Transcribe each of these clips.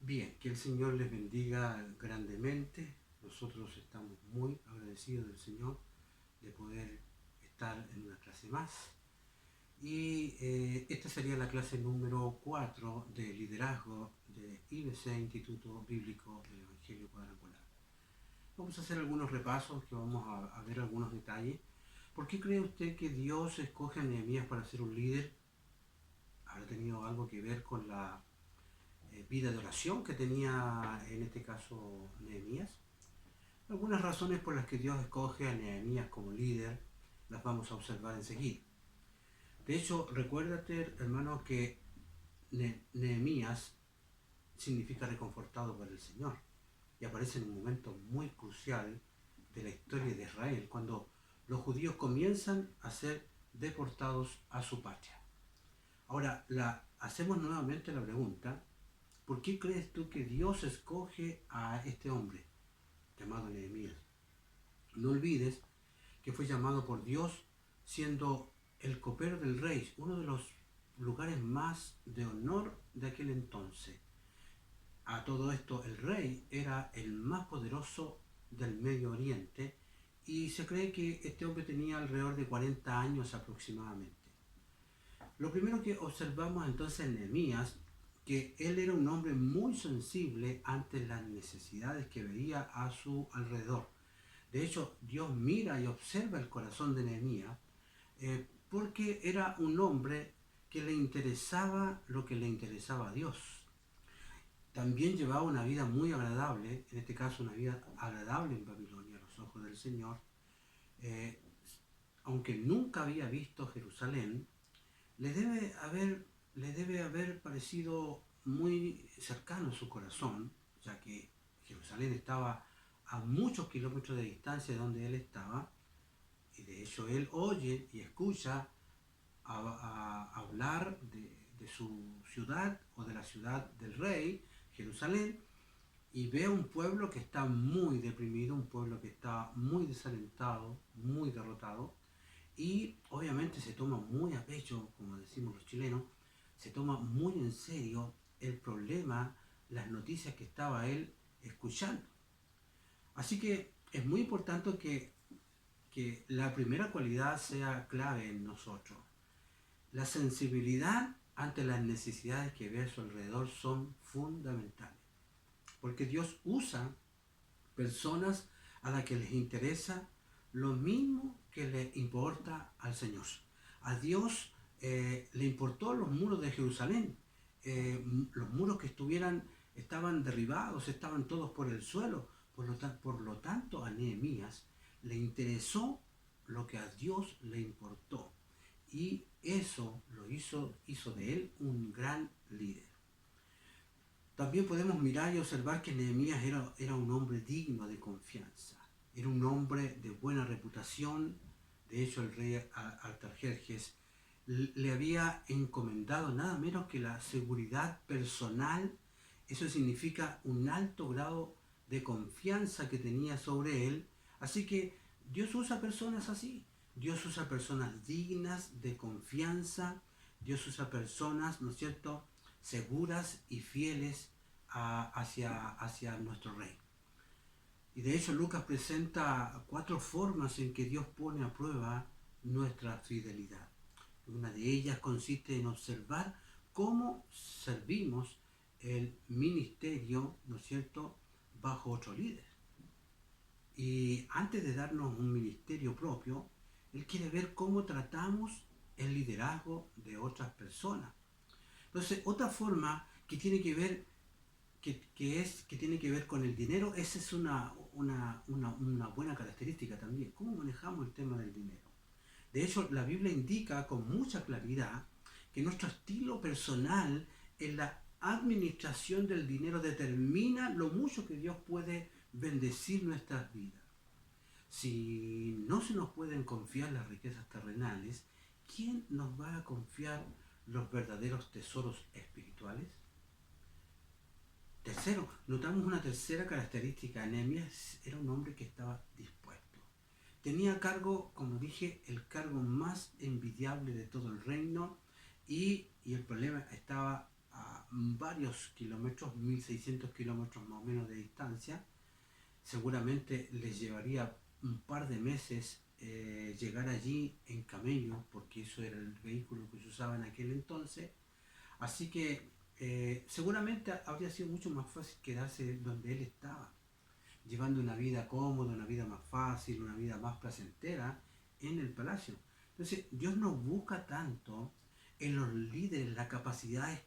Bien, que el Señor les bendiga grandemente. Nosotros estamos muy agradecidos del Señor de poder estar en una clase más. Y esta sería la clase número 4 de liderazgo de IBC, Instituto Bíblico del Evangelio Cuadrangular. Vamos a hacer algunos repasos, que vamos a ver algunos detalles. ¿Por qué cree usted que Dios escoge a Nehemías para ser un líder? ¿Habrá tenido algo que ver con la vida de oración que tenía en este caso Nehemías? Algunas razones por las que Dios escoge a Nehemías como líder las vamos a observar enseguida. De hecho, recuérdate, hermano, que Nehemías significa reconfortado por el Señor y aparece en un momento muy crucial de la historia de Israel, cuando los judíos comienzan a ser deportados a su patria. Ahora, hacemos nuevamente la pregunta: ¿por qué crees tú que Dios escoge a este hombre llamado Nehemías? No olvides que fue llamado por Dios siendo el copero del rey, uno de los lugares más de honor de aquel entonces. A todo esto, el rey era el más poderoso del Medio Oriente y se cree que este hombre tenía alrededor de 40 años aproximadamente. Lo primero que observamos entonces en Nehemías, que él era un hombre muy sensible ante las necesidades que veía a su alrededor. De hecho, Dios mira y observa el corazón de Nehemías porque era un hombre que le interesaba lo que le interesaba a Dios. También llevaba una vida muy agradable, en este caso una vida agradable en Babilonia a los ojos del Señor. Eh, Aunque nunca había visto Jerusalén, le debe haber parecido muy cercano a su corazón, ya que Jerusalén estaba a muchos kilómetros de distancia de donde él estaba, y de hecho él oye y escucha hablar de su ciudad o de la ciudad del rey, Jerusalén, y ve a un pueblo que está muy deprimido, un pueblo que está muy desalentado, muy derrotado, y obviamente se toma muy a pecho, como decimos los chilenos, se toma muy en serio el problema, las noticias que estaba él escuchando. Así que es muy importante que la primera cualidad sea clave en nosotros. La sensibilidad ante las necesidades que ve a su alrededor son fundamentales, porque Dios usa personas a las que les interesa lo mismo que le importa al Señor. A Dios le importó los muros de Jerusalén, los muros que estaban derribados, estaban todos por el suelo. Por lo tanto, a Nehemías le interesó lo que a Dios le importó. Y eso lo hizo de él un gran líder. También podemos mirar y observar que Nehemías era un hombre digno de confianza. Era un hombre de buena reputación. De hecho, el rey Artajerjes le había encomendado nada menos que la seguridad personal. Eso significa un alto grado de confianza que tenía sobre él. Así que Dios usa personas así. Dios usa personas dignas de confianza. Dios usa personas, ¿no es cierto?, seguras y fieles hacia nuestro Rey. Y de hecho Lucas presenta 4 formas en que Dios pone a prueba nuestra fidelidad. Una de ellas consiste en observar cómo servimos el ministerio, ¿no es cierto?, bajo otro líder. Y antes de darnos un ministerio propio, Él quiere ver cómo tratamos el liderazgo de otras personas. Entonces, otra forma que tiene que ver, que tiene que ver con el dinero, esa es una buena característica también. ¿Cómo manejamos el tema del dinero? De hecho, la Biblia indica con mucha claridad que nuestro estilo personal en la administración del dinero determina lo mucho que Dios puede bendecir nuestras vidas. Si no se nos pueden confiar las riquezas terrenales, ¿quién nos va a confiar los verdaderos tesoros espirituales? Tercero, notamos una tercera característica. Nehemías era un hombre que estaba dispuesto. Tenía a cargo, como dije, el cargo más envidiable de todo el reino, y el problema estaba a varios kilómetros, 1600 kilómetros más o menos de distancia. Seguramente les llevaría un par de meses llegar allí en camello, porque eso era el vehículo que se usaba en aquel entonces. Así que seguramente habría sido mucho más fácil quedarse donde él estaba, llevando una vida cómoda, una vida más fácil, una vida más placentera en el palacio. Entonces, Dios nos busca tanto en los líderes, la capacidad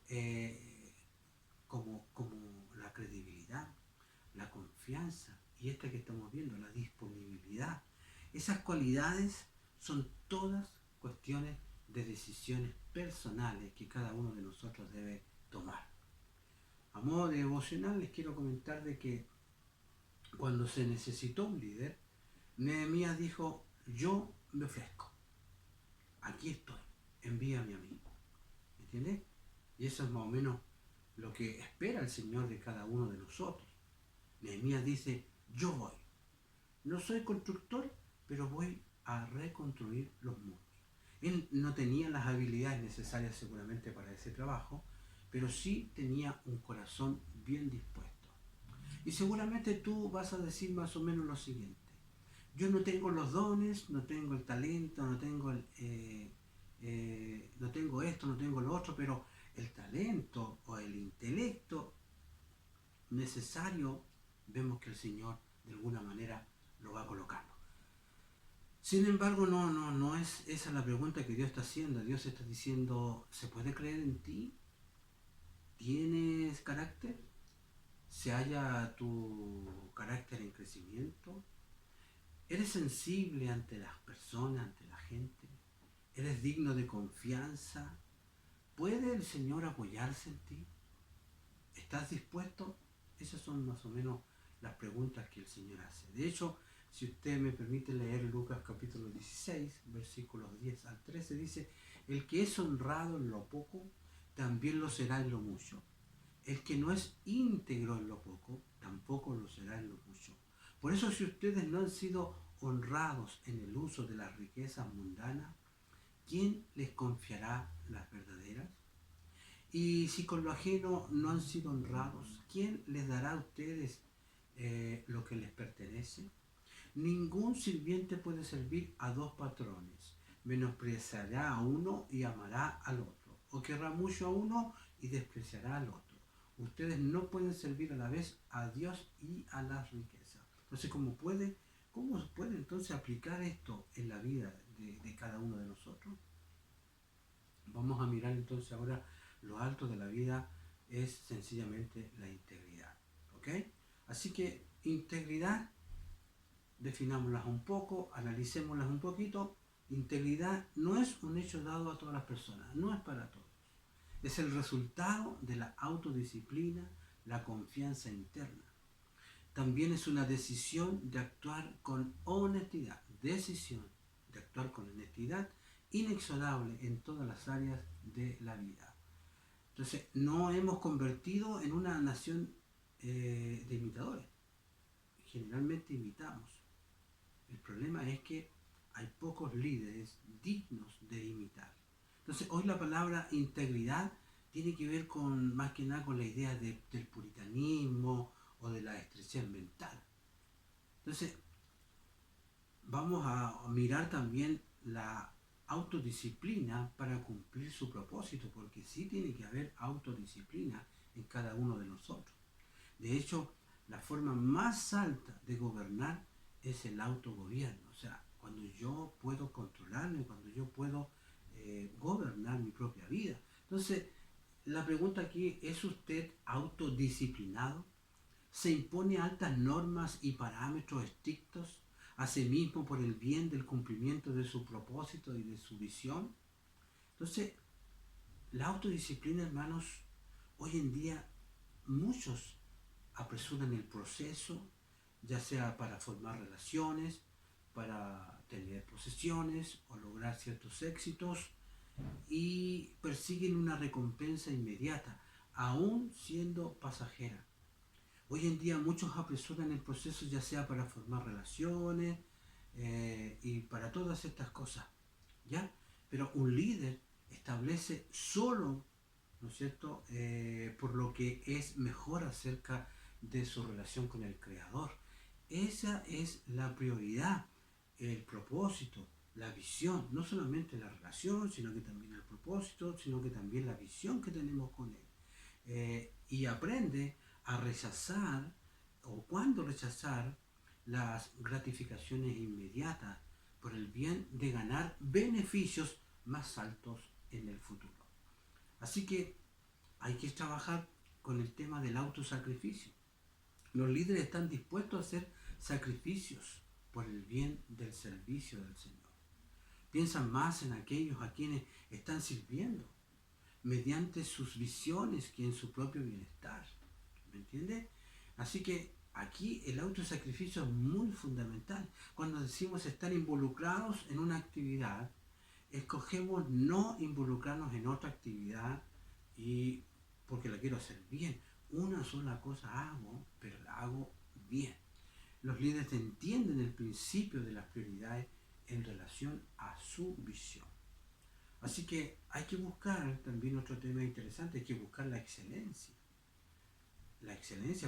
eh, como la credibilidad, la confianza y esta que estamos viendo, la disponibilidad. Esas cualidades son todas cuestiones de decisiones personales que cada uno de nosotros debe tomar. A modo de devocional les quiero comentar de que cuando se necesitó un líder, Nehemías dijo, yo me ofrezco, aquí estoy, envíame a mí. ¿Entiendes? Y eso es más o menos lo que espera el Señor de cada uno de nosotros. Nehemías dice, yo voy. No soy constructor, pero voy a reconstruir los muros. Él no tenía las habilidades necesarias seguramente para ese trabajo, pero sí tenía un corazón bien dispuesto. Y seguramente tú vas a decir más o menos lo siguiente. Yo no tengo los dones, no tengo el talento, no tengo esto, no tengo lo otro, pero el talento o el intelecto necesario vemos que el Señor de alguna manera lo va colocando. Sin embargo, no es esa la pregunta que Dios está haciendo. Dios está diciendo, ¿se puede creer en ti? ¿Tienes carácter? ¿Se halla tu carácter en crecimiento? ¿Eres sensible ante las personas, ante la gente? ¿Eres digno de confianza? ¿Puede el Señor apoyarse en ti? ¿Estás dispuesto? Esas son más o menos las preguntas que el Señor hace. De hecho, si usted me permite leer Lucas capítulo 16, versículos 10 al 13, dice, el que es honrado en lo poco, también lo será en lo mucho. El que no es íntegro en lo poco, tampoco lo será en lo mucho. Por eso, si ustedes no han sido honrados en el uso de las riquezas mundanas, ¿quién les confiará las verdaderas? Y si con lo ajeno no han sido honrados, ¿quién les dará a ustedes lo que les pertenece? Ningún sirviente puede servir a dos patrones. Menospreciará a uno y amará al otro, o querrá mucho a uno y despreciará al otro. Ustedes no pueden servir a la vez a Dios y a las riquezas. Entonces, ¿cómo puede entonces aplicar esto en la vida de cada uno de nosotros? Vamos a mirar entonces ahora lo alto de la vida es sencillamente la integridad. ¿Ok? Así que integridad, definámoslas un poco, analicémoslas un poquito. Integridad no es un hecho dado a todas las personas, no es para todos. Es el resultado de la autodisciplina, la confianza interna. También es una decisión de actuar con honestidad, decisión de actuar con honestidad inexorable en todas las áreas de la vida. Entonces, no hemos convertido en una nación de imitadores. Generalmente imitamos. El problema es que hay pocos líderes dignos de imitar. Entonces, hoy la palabra integridad tiene que ver con más que nada con la idea del puritanismo o de la estrechez mental. Entonces, vamos a mirar también la autodisciplina para cumplir su propósito, porque sí tiene que haber autodisciplina en cada uno de nosotros. De hecho, la forma más alta de gobernar es el autogobierno, o sea, cuando yo puedo controlarme, cuando yo puedo gobernar mi propia vida. Entonces, la pregunta aquí, ¿es usted autodisciplinado? ¿Se impone altas normas y parámetros estrictos a sí mismo por el bien del cumplimiento de su propósito y de su visión? Entonces, la autodisciplina, hermanos, hoy en día muchos apresuran el proceso, ya sea para formar relaciones, para tener posesiones o lograr ciertos éxitos, y persiguen una recompensa inmediata, aún siendo pasajera. Hoy en día muchos apresuran el proceso ya sea para formar relaciones y para todas estas cosas, ¿ya? Pero un líder establece solo ¿no es cierto? Por lo que es mejor acerca de su relación con el Creador. Esa es la prioridad, el propósito, la visión, no solamente la relación, sino que también el propósito, sino que también la visión que tenemos con Él. Y aprende a rechazar, o cuándo rechazar, las gratificaciones inmediatas por el bien de ganar beneficios más altos en el futuro. Así que hay que trabajar con el tema del autosacrificio. Los líderes están dispuestos a hacer sacrificios por el bien del servicio del Señor. Piensan más en aquellos a quienes están sirviendo, mediante sus visiones que en su propio bienestar. ¿Me entiende? Así que aquí el autosacrificio es muy fundamental. Cuando decimos estar involucrados en una actividad, escogemos no involucrarnos en otra actividad y porque la quiero hacer bien. Una sola cosa hago, pero la hago bien. Los líderes entienden el principio de las prioridades en relación a su visión. Así que hay que buscar, también otro tema interesante, hay que buscar la excelencia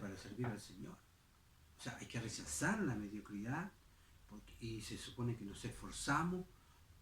para servir al Señor. O sea, hay que rechazar la mediocridad y se supone que nos esforzamos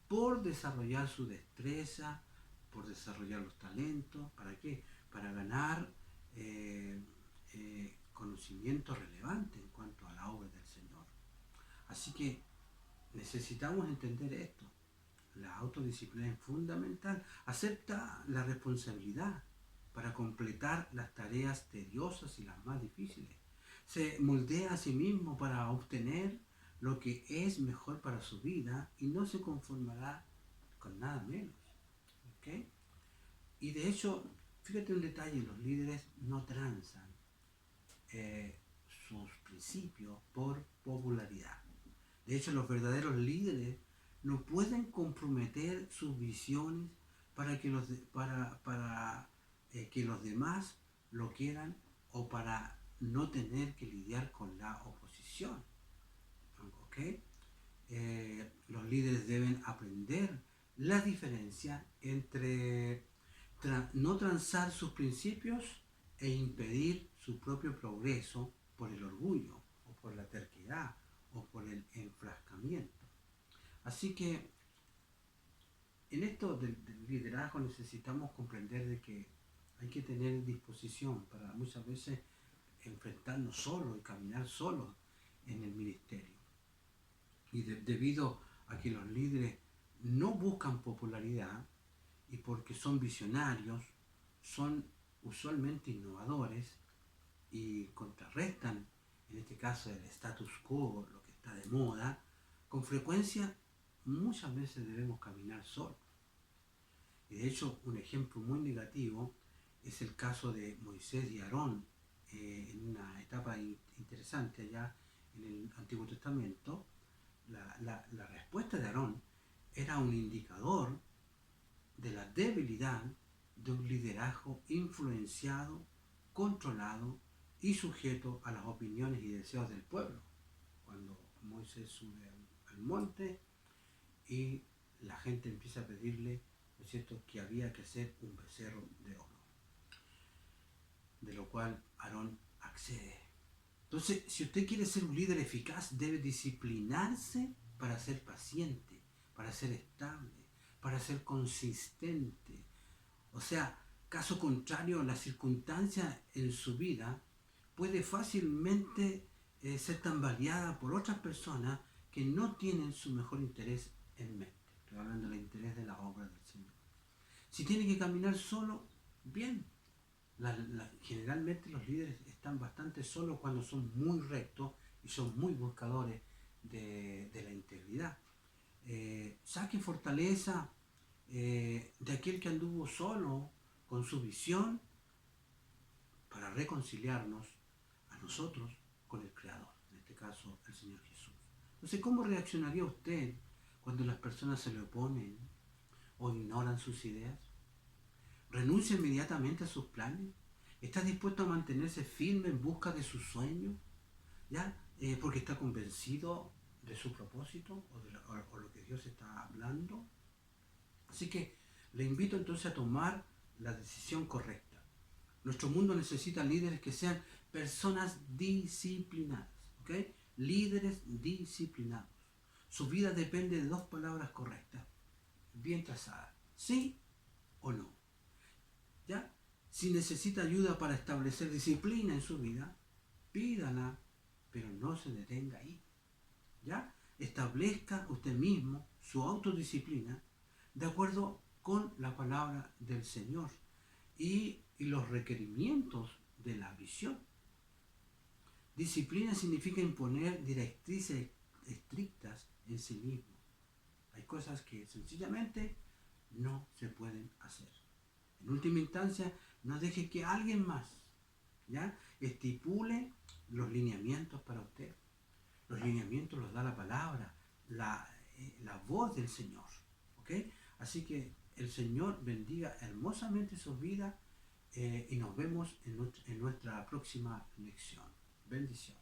por desarrollar su destreza, por desarrollar los talentos. ¿Para qué? Para ganar conocimiento relevante en cuanto a la obra del Señor. Así que necesitamos entender esto. La autodisciplina es fundamental. Acepta la responsabilidad para completar las tareas tediosas y las más difíciles. Se moldea a sí mismo para obtener lo que es mejor para su vida y no se conformará con nada menos. ¿Okay? Y de hecho, fíjate un detalle, los líderes no transan sus principios por popularidad. De hecho, los verdaderos líderes no pueden comprometer sus visiones para que que los demás lo quieran o para no tener que lidiar con la oposición. ¿Okay? Los líderes deben aprender la diferencia entre no transar sus principios e impedir su propio progreso por el orgullo o por la terquedad o por el enfrascamiento. Así que en esto del liderazgo necesitamos comprender de que hay que tener disposición para muchas veces enfrentarnos solos y caminar solos en el ministerio. Y debido a que los líderes no buscan popularidad y porque son visionarios, son usualmente innovadores y contrarrestan, en este caso, el status quo, lo que está de moda, con frecuencia muchas veces debemos caminar solos. Y de hecho, un ejemplo muy negativo es el caso de Moisés y Aarón, en una etapa interesante allá en el Antiguo Testamento. La respuesta de Aarón era un indicador de la debilidad de un liderazgo influenciado, controlado y sujeto a las opiniones y deseos del pueblo. Cuando Moisés sube al monte y la gente empieza a pedirle, ¿no es cierto?, que había que hacer un becerro de oro, de lo cual Aarón accede. Entonces, si usted quiere ser un líder eficaz, debe disciplinarse para ser paciente, para ser estable, para ser consistente. O sea, caso contrario, la circunstancia en su vida puede fácilmente ser tambaleada por otras personas que no tienen su mejor interés en mente. Estoy hablando del interés de la obra del Señor. Si tiene que caminar solo, bien. Generalmente los líderes están bastante solos cuando son muy rectos y son muy buscadores de la integridad. Saque fortaleza de aquel que anduvo solo con su visión para reconciliarnos a nosotros con el Creador, en este caso el Señor Jesús. Entonces, ¿cómo reaccionaría usted cuando las personas se le oponen o ignoran sus ideas? ¿Renuncia inmediatamente a sus planes? ¿Está dispuesto a mantenerse firme en busca de sus sueños? ¿Ya? Porque está convencido de su propósito o lo que Dios está hablando. Así que le invito entonces a tomar la decisión correcta. Nuestro mundo necesita líderes que sean personas disciplinadas, ¿ok? Líderes disciplinados. Su vida depende de dos palabras correctas, bien trazadas, sí o no. ¿Ya? Si necesita ayuda para establecer disciplina en su vida, pídala, pero no se detenga ahí. ¿Ya? Establezca usted mismo su autodisciplina de acuerdo con la palabra del Señor y los requerimientos de la visión. Disciplina significa imponer directrices estrictas en sí mismo. Hay cosas que sencillamente no se pueden hacer. En última instancia, no deje que alguien más, ¿ya?, estipule los lineamientos para usted. Los lineamientos los da la palabra, la voz del Señor. ¿Ok? Así que el Señor bendiga hermosamente sus vidas y nos vemos en nuestra próxima lección. Bendición.